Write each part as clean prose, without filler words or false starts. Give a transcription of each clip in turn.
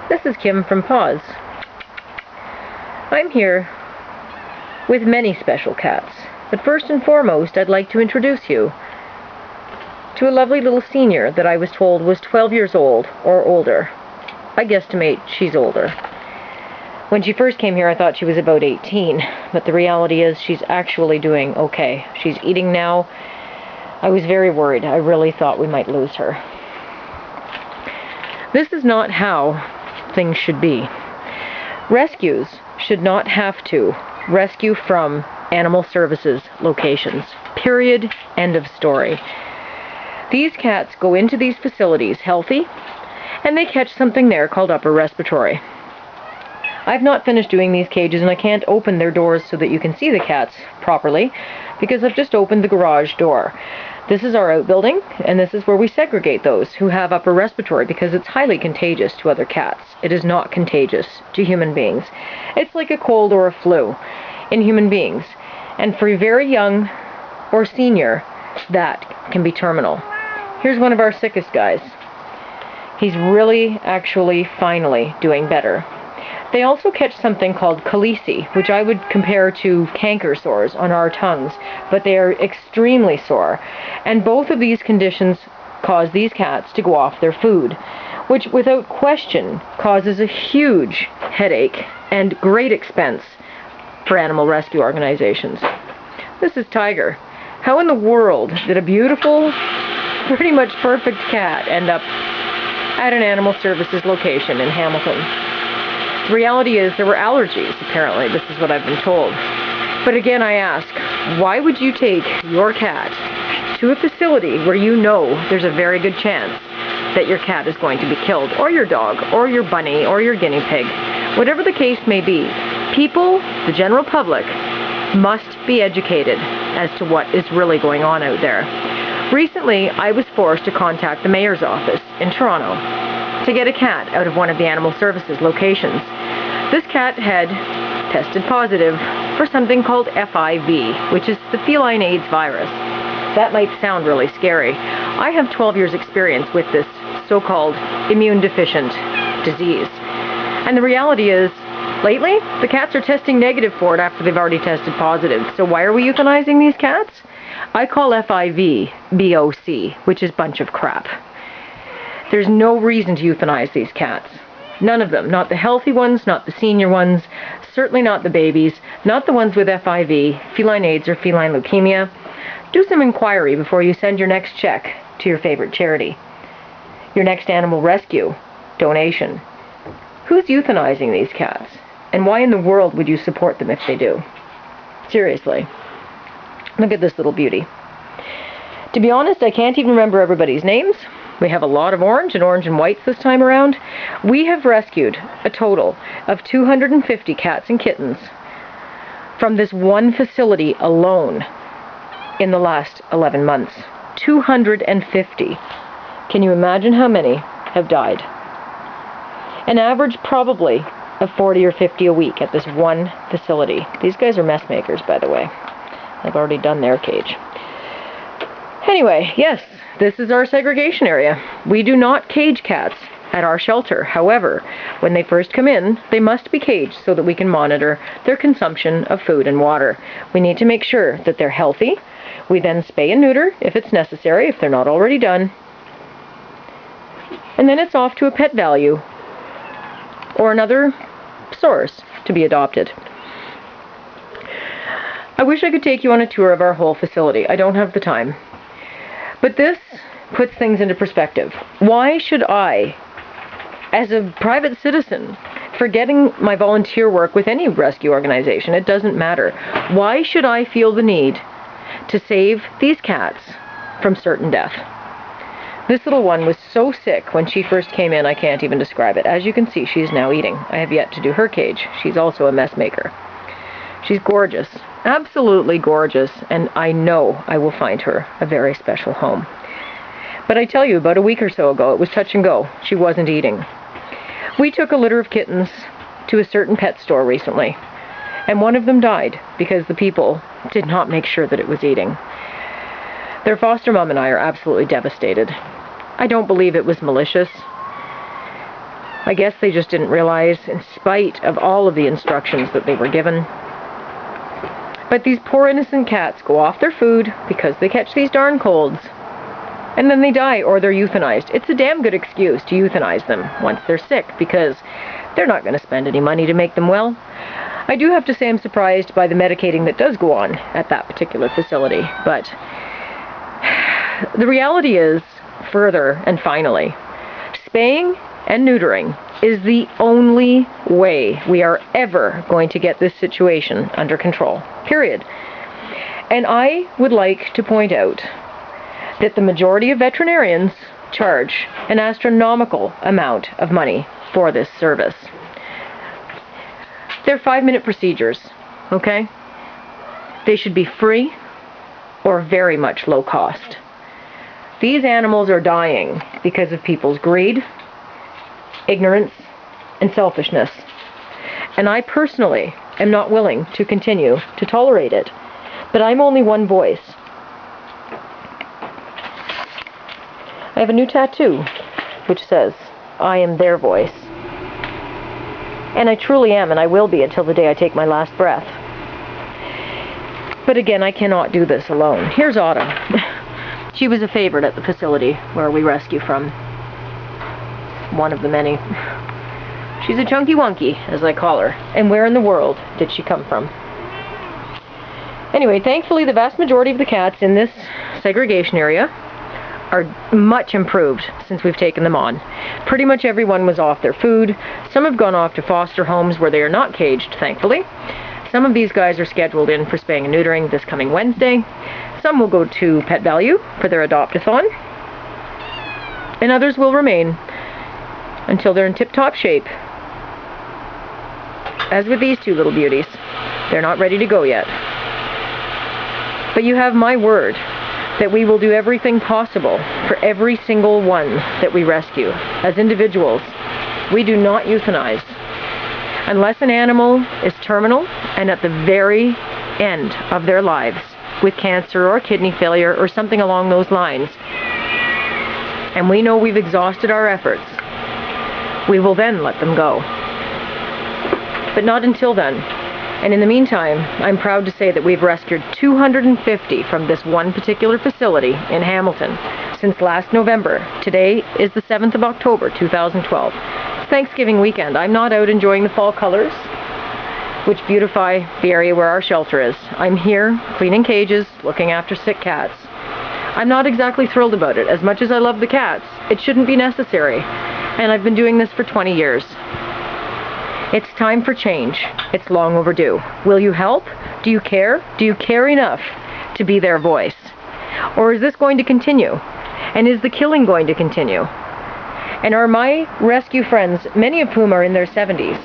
This is Kim from PAWS. I'm here with many special cats, but first and foremost I'd like to introduce you to a lovely little senior that I was told was 12 years old or older. I guesstimate she's older. When she first came here I thought she was about 18, but the reality is she's actually doing okay. She's eating now. I was very worried. I really thought we might lose her. This is not how things should be. Rescues should not have to rescue from animal services locations. Period. End of story. These cats go into these facilities healthy, and they catch something there called upper respiratory. I've not finished doing these cages, and I can't open their doors so that you can see the cats properly, because I've just opened the garage door. This is our outbuilding, and this is where we segregate those who have upper respiratory, because it's highly contagious to other cats. It is not contagious to human beings. It's like a cold or a flu in human beings. And for very young or senior, that can be terminal. Here's one of our sickest guys. He's really, actually, finally doing better. They also catch something called caleci, which I would compare to canker sores on our tongues, but they are extremely sore. And both of these conditions cause these cats to go off their food, which without question causes a huge headache and great expense for animal rescue organizations. This is Tiger. How in the world did a beautiful, pretty much perfect cat end up at an animal services location in Hamilton? The reality is there were allergies, apparently. This is what I've been told. But again, I ask, why would you take your cat to a facility where you know there's a very good chance that your cat is going to be killed, or your dog, or your bunny, or your guinea pig? Whatever the case may be, people, the general public, must be educated as to what is really going on out there. Recently, I was forced to contact the mayor's office in Toronto to get a cat out of one of the animal services locations. This cat had tested positive for something called FIV, which is the feline AIDS virus. That might sound really scary. I have 12 years experience with this so-called immune deficient disease. And the reality is, lately, the cats are testing negative for it after they've already tested positive. So why are we euthanizing these cats? I call FIV BOC, which is bunch of crap. There's no reason to euthanize these cats. None of them. Not the healthy ones, not the senior ones, certainly not the babies, not the ones with FIV, feline AIDS, or feline leukemia. Do some inquiry before you send your next check to your favorite charity, your next animal rescue donation. Who's euthanizing these cats? And why in the world would you support them if they do? Seriously. Look at this little beauty. To be honest, I can't even remember everybody's names. We have a lot of orange and whites this time around. We have rescued a total of 250 cats and kittens from this one facility alone in the last 11 months. 250. Can you imagine how many have died? An average probably of 40 or 50 a week at this one facility. These guys are mess makers, by the way. They've already done their cage. Anyway, yes, this is our segregation area. We do not cage cats at our shelter. However, when they first come in, they must be caged so that we can monitor their consumption of food and water. We need to make sure that they're healthy. We then spay and neuter if it's necessary, if they're not already done. And then it's off to a pet value or another source to be adopted. I wish I could take you on a tour of our whole facility. I don't have the time. But this puts things into perspective. Why should I, as a private citizen, forgetting my volunteer work with any rescue organization, it doesn't matter, why should I feel the need to save these cats from certain death? This little one was so sick when she first came in, I can't even describe it. As you can see, she's now eating. I have yet to do her cage. She's also a mess maker. She's gorgeous. Absolutely gorgeous, and I know I will find her a very special home. But I tell you, about a week or so ago, it was touch and go. She wasn't eating. We took a litter of kittens to a certain pet store recently, and one of them died because the people did not make sure that it was eating. Their foster mom and I are absolutely devastated. I don't believe it was malicious. I guess they just didn't realize, in spite of all of the instructions that they were given. But these poor innocent cats go off their food because they catch these darn colds. And then they die, or they're euthanized. It's a damn good excuse to euthanize them once they're sick, because they're not going to spend any money to make them well. I do have to say I'm surprised by the medicating that does go on at that particular facility. But the reality is, further and finally, spaying and neutering is the only way we are ever going to get this situation under control. Period. And I would like to point out that the majority of veterinarians charge an astronomical amount of money for this service. They're 5-minute procedures, okay? They should be free or very much low cost. These animals are dying because of people's greed, ignorance, and selfishness. And I personally am not willing to continue to tolerate it. But I'm only one voice. I have a new tattoo which says, I am their voice. And I truly am, and I will be until the day I take my last breath. But again, I cannot do this alone. Here's Autumn. She was a favorite at the facility where we rescue from. One of the many. She's a chunky wonky, as I call her. And where in the world did she come from? Anyway, thankfully the vast majority of the cats in this segregation area are much improved since we've taken them on. Pretty much everyone was off their food. Some have gone off to foster homes where they are not caged, thankfully. Some of these guys are scheduled in for spaying and neutering this coming Wednesday. Some will go to Pet Value for their adopt-a-thon. And others will remain until they're in tip-top shape. As with these two little beauties, they're not ready to go yet. But you have my word that we will do everything possible for every single one that we rescue. As individuals, we do not euthanize unless an animal is terminal and at the very end of their lives with cancer or kidney failure or something along those lines. And we know we've exhausted our efforts. We will then let them go. But not until then. And in the meantime, I'm proud to say that we've rescued 250 from this one particular facility in Hamilton since last November. Today is the 7th of October, 2012. It's Thanksgiving weekend. I'm not out enjoying the fall colors, which beautify the area where our shelter is. I'm here cleaning cages, looking after sick cats. I'm not exactly thrilled about it. As much as I love the cats, it shouldn't be necessary. And I've been doing this for 20 years. It's time for change. It's long overdue. Will you help? Do you care? Do you care enough to be their voice? Or is this going to continue? And is the killing going to continue? And are my rescue friends, many of whom are in their 70s,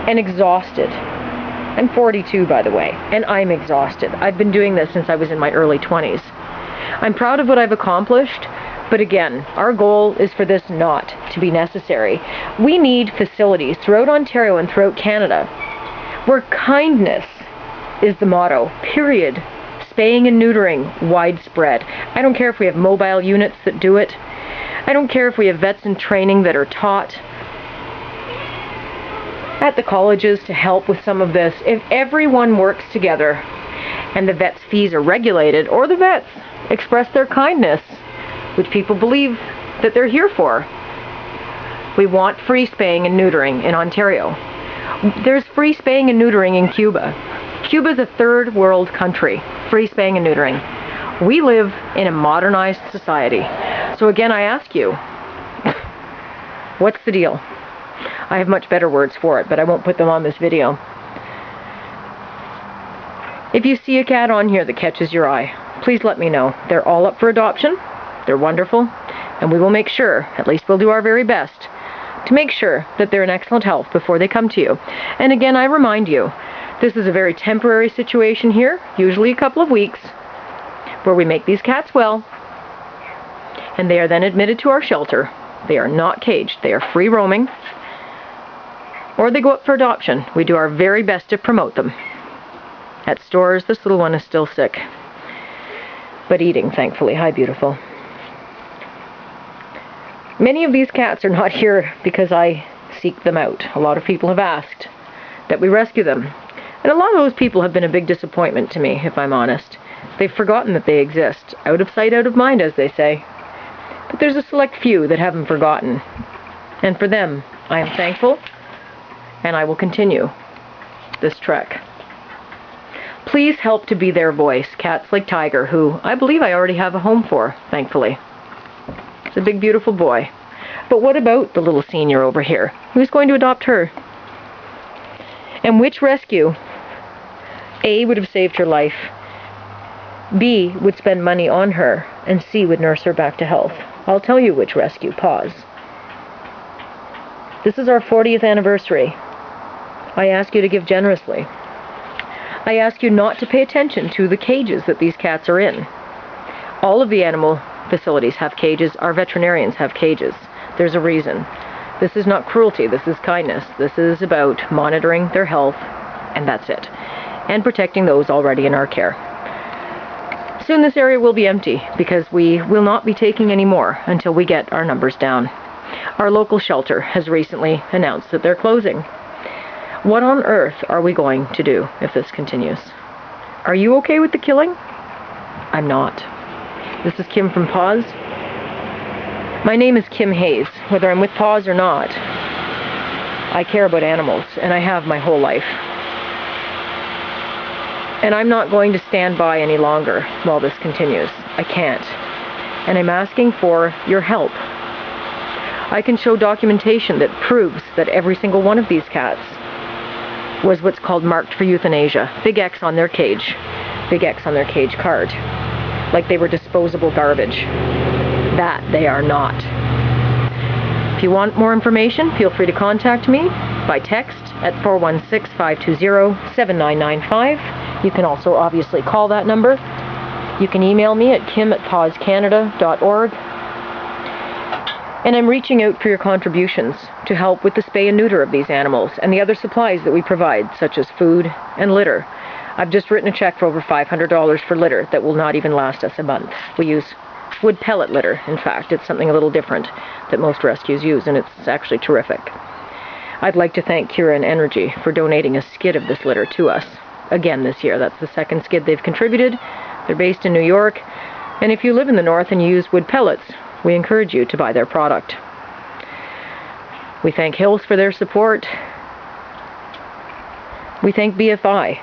and exhausted? I'm 42, by the way, and I'm exhausted. I've been doing this since I was in my early 20s. I'm proud of what I've accomplished. But again, our goal is for this not to be necessary. We need facilities throughout Ontario and throughout Canada where kindness is the motto, period. Spaying and neutering, widespread. I don't care if we have mobile units that do it. I don't care if we have vets in training that are taught at the colleges to help with some of this. If everyone works together and the vets' fees are regulated, or the vets express their kindness, which people believe that they're here for. We want free spaying and neutering in Ontario. There's free spaying and neutering in Cuba. Cuba's a third world country, free spaying and neutering. We live in a modernized society. So again, I ask you, what's the deal? I have much better words for it, but I won't put them on this video. If you see a cat on here that catches your eye, please let me know. They're all up for adoption. They're wonderful, and we will make sure, at least we'll do our very best, to make sure that they're in excellent health before they come to you. And again, I remind you, this is a very temporary situation here, usually a couple of weeks, where we make these cats well, and they are then admitted to our shelter. They are not caged. They are free roaming, or they go up for adoption. We do our very best to promote them. At stores, this little one is still sick, but eating, thankfully. Hi, beautiful. Many of these cats are not here because I seek them out. A lot of people have asked that we rescue them. And a lot of those people have been a big disappointment to me, if I'm honest. They've forgotten that they exist. Out of sight, out of mind, as they say. But there's a select few that haven't forgotten. And for them, I am thankful, and I will continue this trek. Please help to be their voice, cats like Tiger, who I believe I already have a home for, thankfully. It's a big, beautiful boy. But what about the little senior over here? Who's going to adopt her? And which rescue, A, would have saved her life, B, would spend money on her, and C, would nurse her back to health? I'll tell you which rescue. Pause. This is our 40th anniversary. I ask you to give generously. I ask you not to pay attention to the cages that these cats are in. All of the animal facilities have cages. Our veterinarians have cages. There's a reason. This is not cruelty. This is kindness. This is about monitoring their health, and that's it. And protecting those already in our care. Soon this area will be empty because we will not be taking any more until we get our numbers down. Our local shelter has recently announced that they're closing. What on earth are we going to do if this continues? Are you okay with the killing? I'm not. This is Kim from PAWS. My name is Kim Hayes. Whether I'm with PAWS or not, I care about animals, and I have my whole life. And I'm not going to stand by any longer while this continues. I can't. And I'm asking for your help. I can show documentation that proves that every single one of these cats was what's called marked for euthanasia. Big X on their cage. Big X on their cage card. Like they were disposable garbage. That they are not. If you want more information, feel free to contact me by text at 416-520-7995. You can also obviously call that number. You can email me at kim@pawscanada.org. And I'm reaching out for your contributions to help with the spay and neuter of these animals and the other supplies that we provide, such as food and litter. I've just written a check for over $500 for litter that will not even last us a month. We use wood pellet litter, in fact. It's something a little different that most rescues use, and it's actually terrific. I'd like to thank Kira and Energy for donating a skid of this litter to us again this year. That's the second skid they've contributed. They're based in New York, and if you live in the north and you use wood pellets, we encourage you to buy their product. We thank Hills for their support. We thank BFI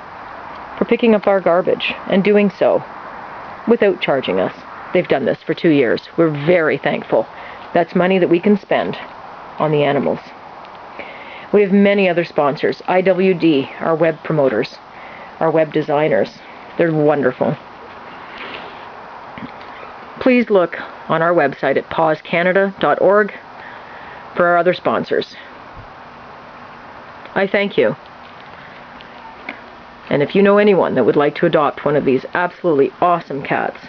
for picking up our garbage and doing so without charging us. They've done this for 2 years. We're very thankful. That's money that we can spend on the animals. We have many other sponsors. IWD, our web promoters, our web designers. They're wonderful. Please look on our website at PAWSCANADA.org for our other sponsors. I thank you. And if you know anyone that would like to adopt one of these absolutely awesome cats,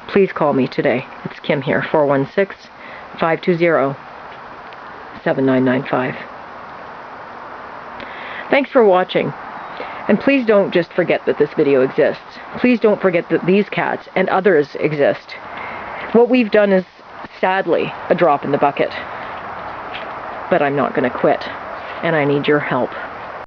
please call me today. It's Kim here, 416-520-7995. Thanks for watching. And please don't just forget that this video exists. Please don't forget that these cats and others exist. What we've done is, sadly, a drop in the bucket. But I'm not going to quit. And I need your help.